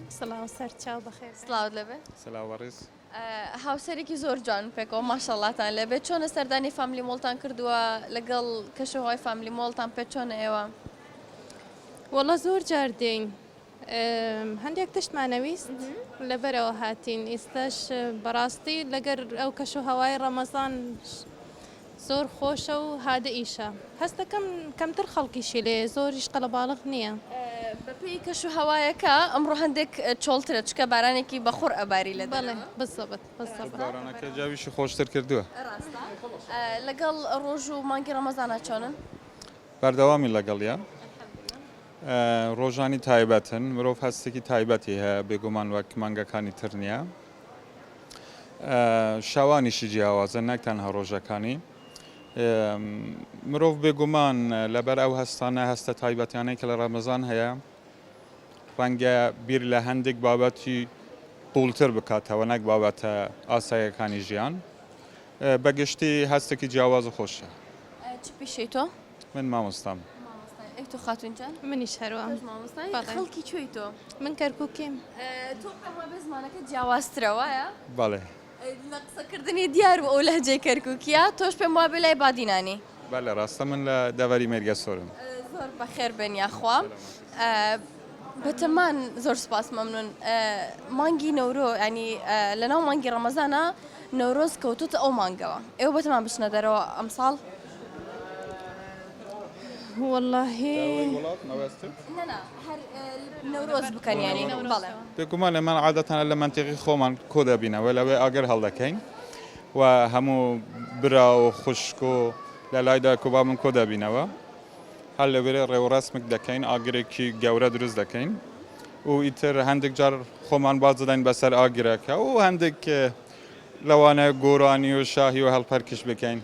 سڵاو سەرچاو بەخێر. سلااو لەبێ سلااوەڕێز هاوسەرێکی زۆر جوان پێکەوە ماشەڵاتان لەبێت چۆنە سەردانی فامیلی مۆڵتان کردووە لەگەڵ کەشەوەی فامیلی مۆڵتان پێ چۆنە ئێوە وەڵە زۆر جار دێین هەندێک تشتمانەویست لەبەرەوە هاتین ئێستاش بەڕاستی لەگەر ئەو کەش و هەوای ڕەمەزان زۆر خۆشە و هادە ئیشە هەستەکەم کەمتر خەڵکیشی لێ زۆریش قەلەباڵغ نییە. بەپێی کەش و هەوایەکە ئەمڕۆ هەندێک چۆڵترە چکە بارانێکی بەخۆر ئەباری لە بەڵێ بزەبت بزەبت. بارانەکە جاویشی خۆشتر کردووە. لەگەڵ ڕۆژ و مانگی ڕەمەزانە چۆنن؟ بەردەوامی لەگەڵیان ڕۆژانی تایبەتن مرۆڤ هەستێکی تایبەتی هەیە بێگومان وەک مانگەکانی تر نییە شەوانیشی جیاوازە نەک تەنها ڕۆژەکانی مرۆڤ بێگومان لەبەر ئەو هەستانە هەستە تایبەتیانەی کە لە ڕەمەزان هەیە ڕەنگە بیر لە هەندێک بابەتی قوڵتر بکاتەوە نەک بابەتە ئاساییەکانی ژیان بەگشتی هەستێکی جیاواز و خۆشە. چ پیشەی تۆ؟ من مامۆستام. تۆ خاتونجان؟ منیش هەروە خەڵکی کوێی تۆ؟ من کەرکووکیم. تۆ پێما بێ زمانەکە جیاوازترەوەیە؟ بەڵێ لە قسەکردنی دیار و ئەو لەهجەی کەرکووکیە تۆش پێم وابێ لای بادینانی. بەڵێ ڕاستە من لە دەڤەری مێرگە سۆرم. زۆر بەخێر بێن یاخوا. بەتەمان زۆر سپاس مەمنون. مانگی نەورۆ ینی لەناو مانگی ڕەمەزانە نەورۆز کەوتوتە ئەو مانگەوە. ئێوە بەتەمان بچنە دەرەوە ئەمساڵ؟ واللهی نەورۆز بکەن ینی بەڵێ. بێگومان لەمان عادەتەنە لە منتیقی خۆمان کۆ دەبینەوە لەوێ ئاگەر هەڵدەکەین و هەموو برا و خوشک و لە لایدا کوبا من کۆ دەبینەوە هەر لەوێرە ڕێوەڕاستمک دەکەین ئاگرێکی گەورە دروست دەکەین و ئیتر هەندێک جار خۆمان باز دەدەین بەسەر ئاگرەکە و هەندێک لەوانە گۆرانی و شاهی و هەڵپەرکش بکەین.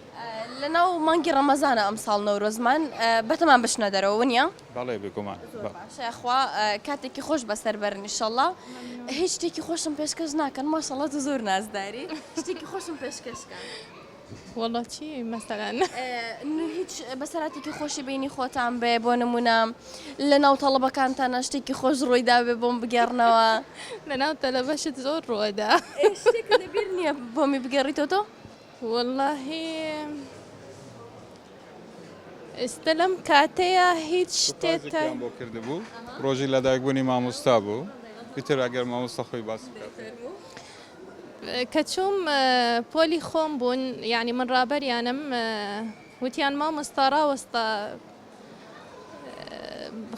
لەناو مانگی ڕەمەزانە ئەمساڵ نەورۆزمان بەتەمان بشنە دەرەوە نییە؟ بەڵێ بێگومان شەخوا کاتێکی خۆش بەسەر بەرن ئینشەڵڵا هیچ شتێکی خۆشم پێشکەش ناکەن ماشەڵڵا تو زۆر نازداری شتێکی خۆشم پێشکەشکەن. وەڵڵا چی مەسەلەن هیچ بەسەراتێکی خۆشی بینی خۆتان بێ بۆ نمونە لە ناو تەڵەبەکانتانە شتێکی خۆش ڕۆیدا بێ بۆم بگەڕنەوە لەناو تەلەبەشت زۆر ڕۆدا شتێکی لەبیر نییە بۆمی بگەڕیتەوە تۆ؟ واللهی ئێستا لەم کاتەیە هیچ شتێتە بۆ کردبوو ڕۆژی لەدایکبوونی مامۆستا بوو ئیتر ئەگەر مامۆستا خۆی باس کە چووم پۆلی خۆم بوون یعنی من ڕابەریانم وتیان مامۆستا ڕاوەستە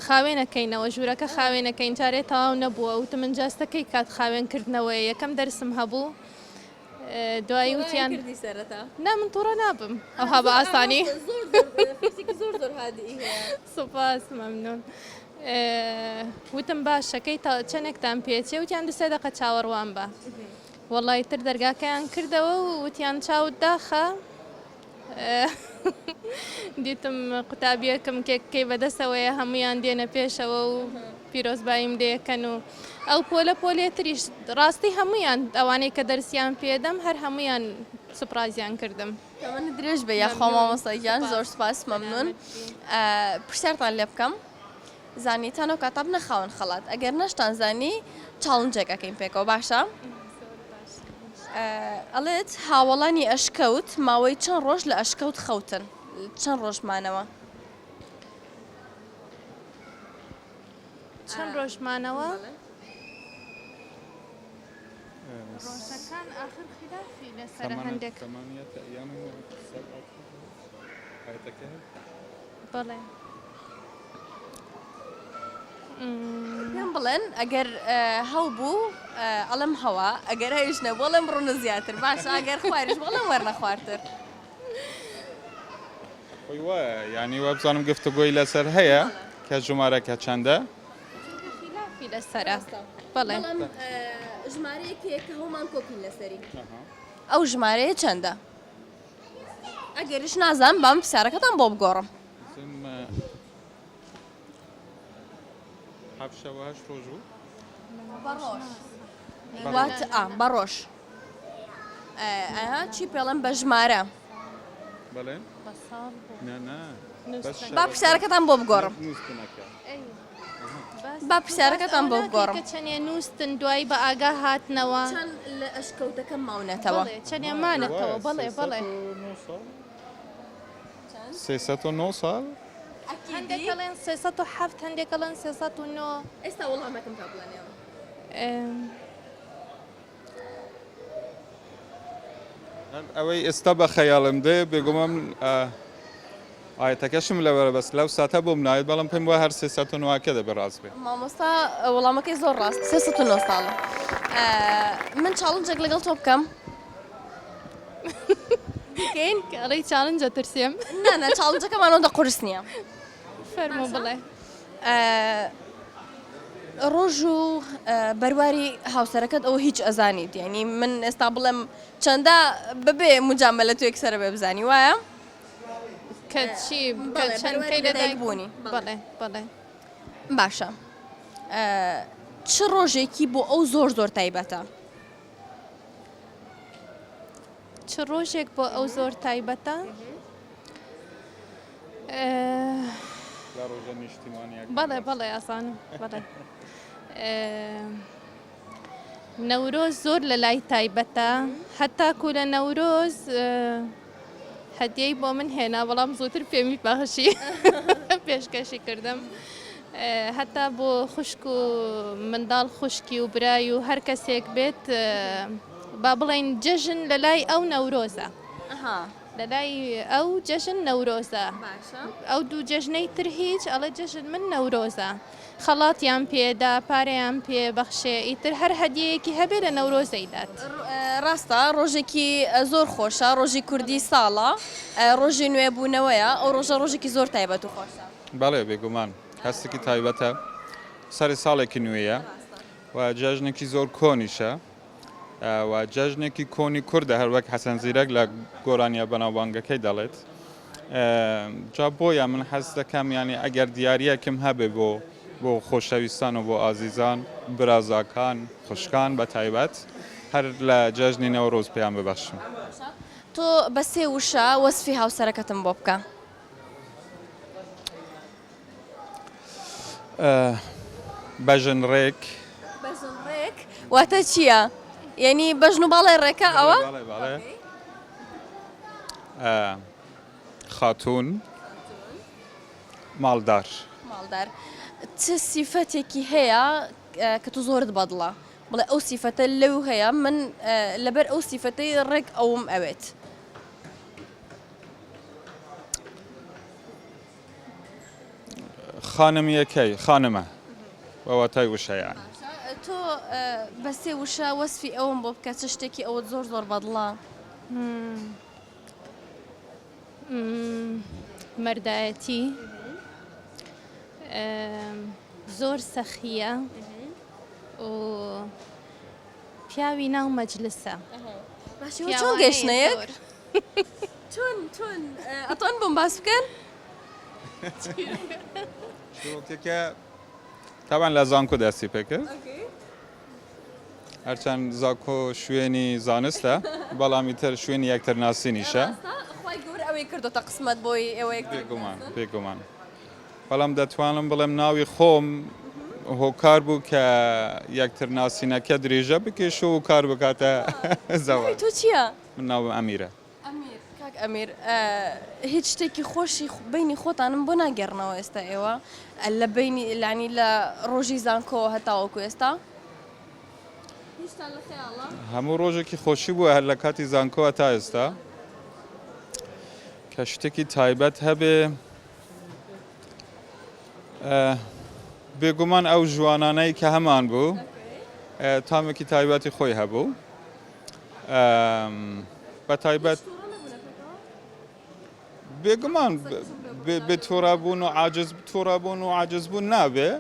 خاوێنەکەینەوە ژوورەکە خاوێنەکەین جارێ تەواو نەبووە وتم من جاستەکەی کات خاوێنکردنەوەی یەکەم دەرسم هەبوو دوایی وتیان نا من تووڕە نابم ئەوها بە ئاسانی سوپاس مەمنون وتم باشەکەی چەندێکتان پێچێ وتیان 2 دقە چاوەڕوان بە وەڵی تر دەرگاکەیان کردەوە و وتیان چاوت داخە دیتم قوتابیەکەم کێکەکەی بەدەستەوەیە هەمویان دێنە پێشەوە و پیرۆزباییم لێەکەن و ئەو پۆلە پۆلێتریش ڕاستی هەمویان ئەوانەی کە دەرسیان پێدەم هەر هەمویان سوپرازیان کردم. من درێژ بە یاخوا مامۆستاییان زۆر سپاس مەمنون. پرسیارتان لێ بکەم زانیتانەوە کاتە بنەخاون خەڵات ئەگەر نەشتان زانی چاڵنجێکەکەین پێکەوە باشە؟ ئەڵێت هاوڵانی ئەشکەوت ماوەی چەند ڕۆژ لە ئەشکەوت خەوتن چەند ڕۆژمانەوە؟ چەند ڕۆژمانەوە؟ ڕۆژەکان ئاخر خلافی لەسەر هەندێک بەڵێ پێم بڵێن ئەگەر هەو بوو ئەڵم هەوا ئەگەر هەیش نە بۆڵم ڕوونە زیاتر باشە ئەگەر خواریش بەڵم وەرنە خواردتر خۆی وایە یعنی وە بزانم گفتوگۆی لەسەر هەیە کە ژمارەکە چەندە؟ خلافی لەسەرە بەڵێ ژمارەیەکێ کە هەومان کۆپین لەسەری ئەو ژمارەیە چەندە؟ ئەگەریش نازانم بام پرسیارەکەتان بۆ بگۆڕم. هەفشەوە هەشت ڕۆژ بوو؟ بەڕۆژ چی پێڵم بە ژمارە؟ بەڵێ؟ با پرسیارەکەتان بۆ بگۆڕم. با پرسیارەکەتان بۆ بگۆڕم کە چەندێ نووسن دوایی بە ئاگا هاتنەوە چەند لە ئەشکەوتەکە ماونەتەوە بڵێ چەندێمانەتەوە بڵێ بڵێ 309 سال هەندێک کەڵێن 307 هەندێک کەڵێن 309 ئێستا وەڵامەکەم تا بڵێنەوە ئەوەی ئێستا بە خەیاڵم دێ بێگومان ئاەتەکەشم لەوەرە بەس لەو ساتە بۆم ناوێت بەڵام پێم وە هەر 309 دەبێ ڕاست بێ مامۆستا وەڵامەکەی زۆر ڕاست 309 ساڵە من چاڵنجێک لەگەڵ تۆ بکەم بکەین ئەڵی چاڵنجە ترسێم نانە چاڵنجەکەمانەوە دە قورس نییە فەرمو بڵێ ڕۆژ و بەرواری هاوسەرەکەت ئەوە هیچ ئەزانیت یعنی من ئێستا بڵێم چەندە ببێ مجامە توێک سەر بێ بزانی وایە کە چی بەڵێ، چەند بەروەری کەی لەدایک لەدایک بوونی. بڵێ بڵێ باشە چ ڕۆژێکی بۆ ئەو زۆر زۆر تایبەتە چ ڕۆژێک بۆ ئەو زۆر تایبەتە لە ڕۆژە نیشتیمانیەک بەڵێ بەڵێ ئاسانم بەڵێ نەورۆز زۆر لە لای تایبەتە هەتاکو لە نەورۆز هەدیەی بۆ من هێنا بەڵام زووتر پێمی بەخشی پێشکەشی کردم هەتا بۆ خوشک و منداڵ خوشکی و برای و هەر کەسێک بێت با بڵێن جەژن لە لای ئەو نەورۆزە لە لای ئەو جەژن نەورۆزە ئەو دوو جەژنەی تر هیچ ئەڵێ جەژن من نەورۆزە خەڵاتیان پێدا پارەیان پێ بەخشێ ئیتر هەر هەدیەیەکی هەبێ لە نەورۆزەیدات ڕاستە ڕۆژێکی زۆر خۆشە ڕۆژی کوردی ساڵە ڕۆژی نوێبوونەوەیە ئەو ڕۆژە ڕۆژێکی زۆر تایبەت و خۆشە بەڵێ بێگومان هەستێکی تایبەتە سەری ساڵێکی نوێیە و جەژنێکی زۆر کۆنیشە و جەژنێکی کۆنی کووردە هەر وەک حەسەن زیرەک لە گۆرانیە بەناوبانگەکەی دەڵێت جا بۆیە من حەز دەکەم ینی ئەگەر دیارەکەم هەبێ بۆ خۆشەویستان و بۆ ئازیزان برازاکان خوشکان بە تایبەت هەر لە جەژنی نەوڕۆز پێیان ببەخشم تۆ بە سێ وشە وەسفی هاوسەرەکەتم بۆ بکە بەژنڕێک بەژنڕێک واتە چییە؟ یعنی بەژن و باڵێ ڕێکە ئەوە؟ خاتون ماڵدار ماڵدار چ سیفەتێکی هەیە کە تو زۆرت بەدڵە بڵێ ئەو سیفەتە لەو هەیە من لەبەر ئەو سیفەتەی ڕێک ئەوم ئەوێت خانمیەکەی خانمە بەواتای وشەیان تۆ بە سێ وشە وەسفی ئەوم بۆ بکە چ شتێکی ئەوە زۆر زۆر بەدڵە مەردایەتی زۆر سەخیە و پیاوی ناو مەجلسە باشی چۆن گەشتنەیەک؟ چۆن ئەتوان بۆم باس بکەن؟ شوکێکە تاوان لە زانکۆ دەستی پێکرد هەرچەند زاکۆ شوێنی زانستە بەڵامی تر شوێنی یەکترناسینیشە خی گەور ئەوەی کردوتە قسمەت بۆی ئەوەیە بێگومان بەڵام دەتوانم بڵێم ناوی خۆم هۆکار بوو کە یەکترناسینەکە درێژە بکێش و کار بکاتە زەوە تۆ چییە؟ من ناوم ئەمیرە کاک ئەمیر هیچ شتێکی خۆشی بینی خۆتانم بۆ ناگەڕنەوە ئێستا ئێوە لە بینی لانی لە ڕۆژی زانکۆ هەتاوەکو ئێستا هەموو ڕۆژێکی خۆشی بووە هەر لە کاتی زانکۆوە تا ئێستا کە شتێکی تایبەت هەبێ بێگومان ئەو ژوانانەی کە هەمان بوو تامێکی تایبەتی خۆی هەبوو بە تایبەت بێگومان بێ تۆرابوون و عاجزبوون نابێ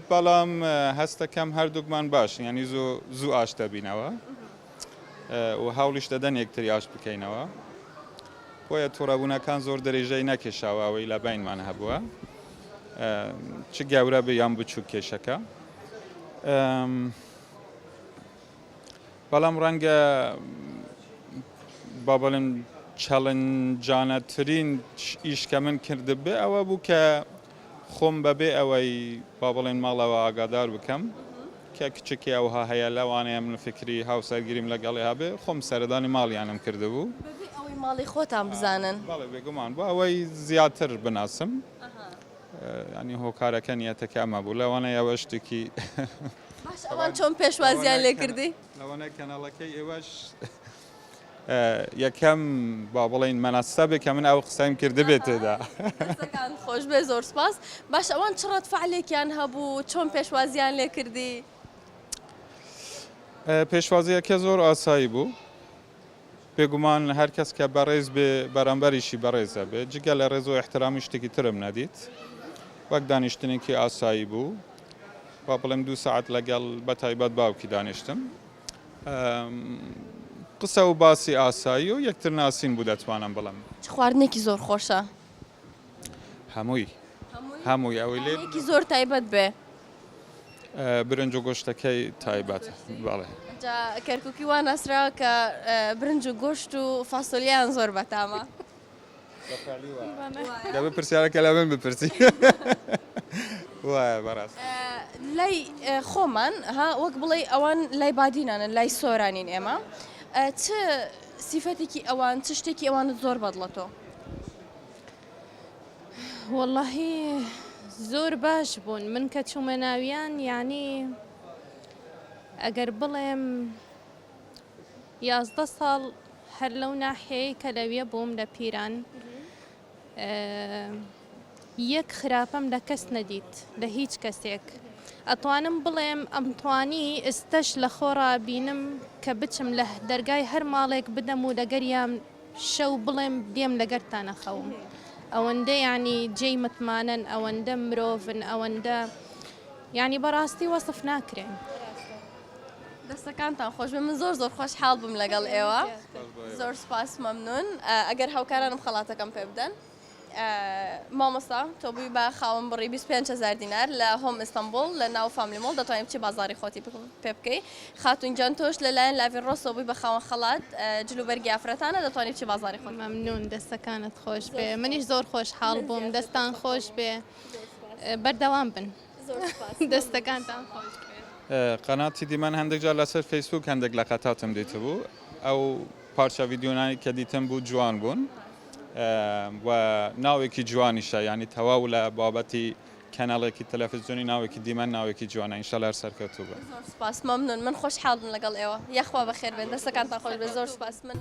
بەڵام هەستەکەم هەردووکمان باش ینی زوو ئاش دەبینەوە و هەوڵیش دەدەن یەکتری ئاش بکەینەوە بۆیە تۆرابوونەکان زۆر دەرێژەی نەکێشاوە ئەوەی لە بینمان هەبووە چ گەورە بێ یان بچوو کێشەکە بەڵام ڕەنگە با بڵێن چەلەنجانەترین ئیش کە من کردبێ ئەوە بوو کە خۆم بەبێ ئەوەی با بڵێن ماڵەوە ئاگادار بکەم کە کچێکی ئەوها هەیە لەوانەیە من فکری هاوسەرگیریم لەگەڵی هەبێ خۆم سەردانی ماڵیانم کردبوو بەبێ ئەوەی ماڵی خۆتان بزانن بەڵێ بێگومان بۆ ئەوەی زیاتر بناسم ینی هۆکارەکە نیەتەکە ئەمە بوو لەوانەیە ئەوە شتێکی باش ئەوان چۆن پێشوازیان لێ کردی لەوانەیە کەناڵەکەی ئێوەش یەکەم با بڵێن مەناسەبێک کە من ئەو قسەیم کرده بێتێدا دەستەکان خۆش بێ زۆر سپاس باش ئەوان چ ڕەتفعلێکیان هەبوو چۆن پێشوازیان لێ کردی پێشوازیەکە زۆر ئاسایی بوو بێگومان هەر کەس کە بەڕێز بێ بەرامبەریشی بەڕێزە بێت جگە لە ڕێز و احترامی شتێکی ترم نەدیت وەک دانیشتنێکی ئاسایی بوو با بڵێم 2 ساعت لەگەڵ بەتایبەت باوکی دانیشتم قسە و باسی ئاسایی و یەکتر ناسین بوو دەتوانم بڵم چ خواردنێکی زۆر خۆشە هەمووی ئەوەی لێ یەکی زۆر تایبەت بێ برنج و گۆشتەکەی تایبەتە بەڵێ جا کەرکووکی وان ئەسراوە کە برنج و گۆشت و فاسۆلیان زۆر بەتامە دەبێ پرسیارەکە لە من بپرسی وایە بەڕاست لای خۆمان ها وەک بڵێ ئەوان لای بادینانن لای سۆرانین ئێمە چ سیفەتێکی ئەوان چ شتێکی ئەوانت زۆر بەدڵەتەوە واللهی زۆر باش بوون من کە چوومە ناویان یعنی ئەگەر بڵێم 11 ساڵ هەر لەو ناحەیە کە لەوێ بووم لە پیران یەک خراپەم لە کەس نەدیت لە هیچ کەسێک ئەتوانم بڵێم ئەمتوانی ئستەش لە خۆڕا بینم کە بچم لە دەرگای هەر ماڵێک بدەم و لەگەریان شەو بڵێم دێم لەگەرتانە خەوم ئەوەندە ینی جێی متمانن ئەوەندە مرۆڤن ئەوەندە ینی بەڕاستی وەسف ناکرێن دەستەکانتان خۆش بێ من زۆر زۆر خۆش حاڵ بووم لەگەڵ ئێوە زۆر سپاس مەمنون ئەگەر هاوکارانم خەڵاتەکەم پێ بدەن مامۆستا تۆ بووی بە خاوەن بڕی 25,000 دینار لە هۆم ئیستانبول لە ناو فامیلی مۆڵ دەتوانین بچی بازاری خۆتی پێ بکەی خاتون جان تۆش لەلایەن لاڤین ڕۆس تۆ بووی بە خاوەن خەڵات جلوبەرگی ئافرەتانە دەتوانین بچی بازاری خۆت مەمنون دەستەکانت خۆش بێ منیش زۆر خۆش حاڵ بووم دەستان خۆش بێ بەردەوام بن دەستەکانتان خۆش بێ قەناتی دیمەن هەندێک جار لەسەر فەیسبوک هەندێک لە قەتاتم دیتە بوو ئەو پارچە ڤیدیۆنانی کە دیتم بوو جوان بوون و ناوێکی جوانیشە ینی تەواو لە بابەتی کەناڵێکی تەلەڤیزیۆنی ناوێکی دیمەن ناوێکی جوانە ئینشەڵا هەر سەرکەوتوو بێ زۆر سپاس مەمنون من خۆش حاڵ بم لەگەڵ ئێوە یەخوا بەخێر بێن دەستەکانتان خۆش بێ زۆر سپاس من